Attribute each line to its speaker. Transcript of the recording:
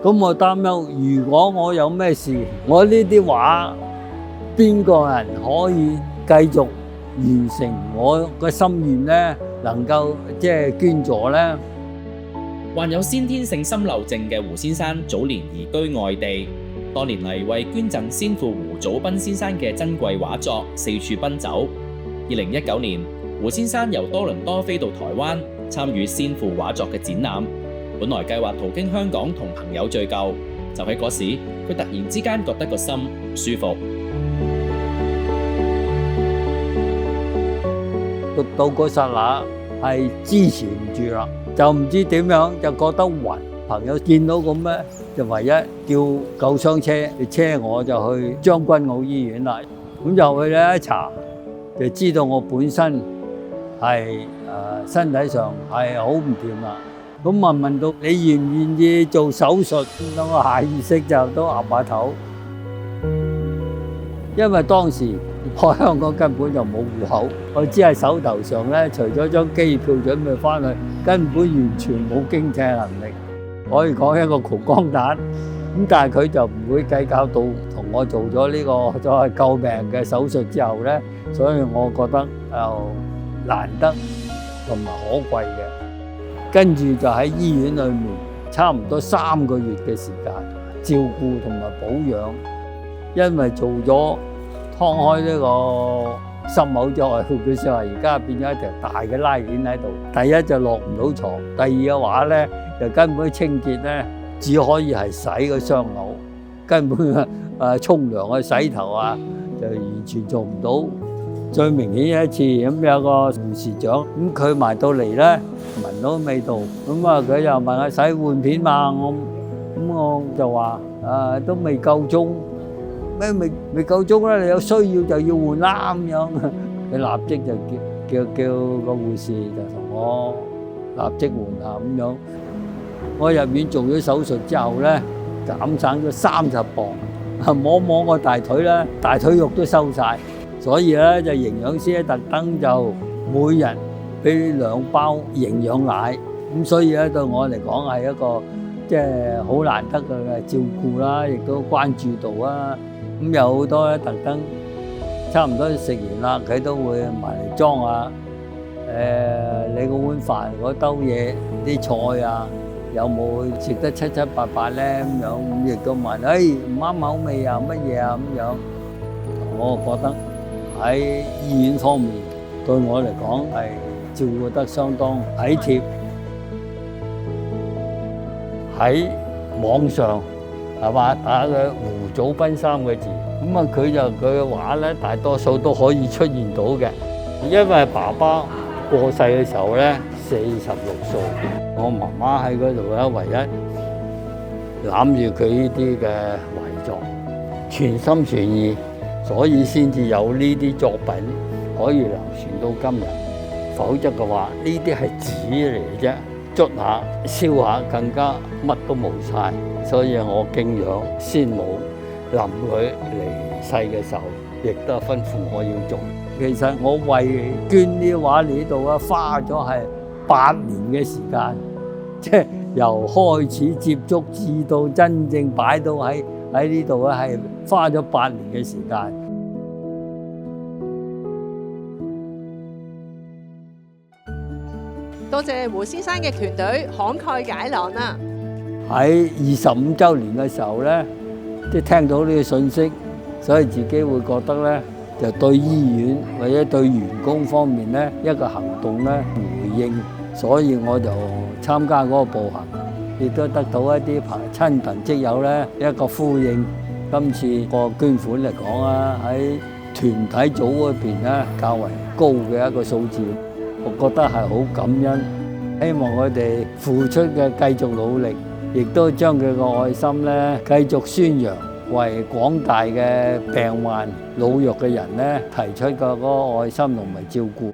Speaker 1: 咁我擔憂，如果我有咩事，我呢啲畫邊個人可以繼續完成我個心願呢？能夠即係捐助呢？
Speaker 2: 患有先天性心漏症嘅胡先生早年移居外地，多年嚟為捐贈先父胡祖斌先生嘅珍貴畫作四處奔走。2019年，胡先生由多倫多飛到台灣，參與先父畫作嘅展覽。本來計劃途經香港同朋友聚舊，就喺嗰時，佢突然之間覺得個心唔舒服。
Speaker 1: 到嗰剎那係支持唔住啦，就唔知點樣，就覺得暈。朋友見到咁咧，就唯一叫救傷車車我就去將軍澳醫院啦。咁就去咧一查，就知道我本身係身體上係好唔掂啦。咁問到你願唔願意做手術，咁我下意識就都岌下頭，因為當時我香港根本就冇戶口，我只係手頭上咧，除咗張機票準備翻去，根本完全冇經濟能力，可以講一個窮光蛋。咁但係佢就唔會計較到同我做咗呢個所謂救命嘅手術之後咧，所以我覺得難得同埋可貴嘅。跟住就喺醫院裏面差唔多3個月嘅時間照顧同埋保養，因為做咗劏開呢個心口之後，佢先話而家變咗一條大嘅拉鏈喺度。第一就落唔到床，第二嘅話咧就根本清潔咧只可以係洗個傷口，根本沖涼啊洗頭啊就完全做唔到。最明顯一次咁有個護士長，咁佢埋到嚟咧聞到味道，咁佢又問我使換片嘛，我就話都未夠鐘，咩未夠鐘啦，你有需要就要換啦咁樣，佢立即就叫個護士就同我立即換下咁樣。我入院做咗手術之後咧，減省咗30磅，摸摸個大腿咧，大腿肉都收晒。所以咧就營養師咧特登就每日俾2包營養奶，咁所以咧對我嚟講係一個即係好難得嘅照顧啦，亦都關注到啊。咁有好多咧特登差唔多食完啦，佢都會埋嚟裝下你個碗飯嗰兜嘢啲菜啊，有冇食得七七八八咧咁樣，咁亦都問唔啱口味啊乜嘢啊咁樣，我覺得喺醫院方面對我嚟講係照顧得相當體貼。喺網上係嘛打嘅胡祖斌3個字，咁佢嘅畫咧大多數都可以出現到嘅。因為爸爸過世嘅時候咧46歲，我媽媽喺嗰度咧唯一攬住佢呢啲嘅遺作，全心全意。所以先至有呢啲作品可以流傳到今日，否則嘅話呢啲係紙嚟嘅啫，捽下燒下更加乜都冇晒。所以我敬仰先母，臨佢離世嘅時候，亦都吩咐我要做。其實我為捐啲畫嚟呢度啊，花咗係8年嘅時間，即係由開始接觸至到真正擺到喺呢度咧，係花咗8年嘅時間。
Speaker 3: 多謝胡先生嘅團隊慷慨解囊啊！
Speaker 1: 喺25週年嘅時候咧，即係聽到呢個信息，所以自己會覺得咧，就對醫院或者對員工方面咧一個行動咧回應，所以我就參加嗰個步行，亦都得到一啲親朋戚友咧一個呼應。今次個捐款嚟講啊，喺團體組嗰邊咧較為高嘅一個數字，我覺得係好感恩。希望佢哋付出嘅繼續努力，亦都將佢個愛心咧繼續宣揚，為廣大嘅病患老弱嘅人咧提出個嗰個愛心同埋照顧。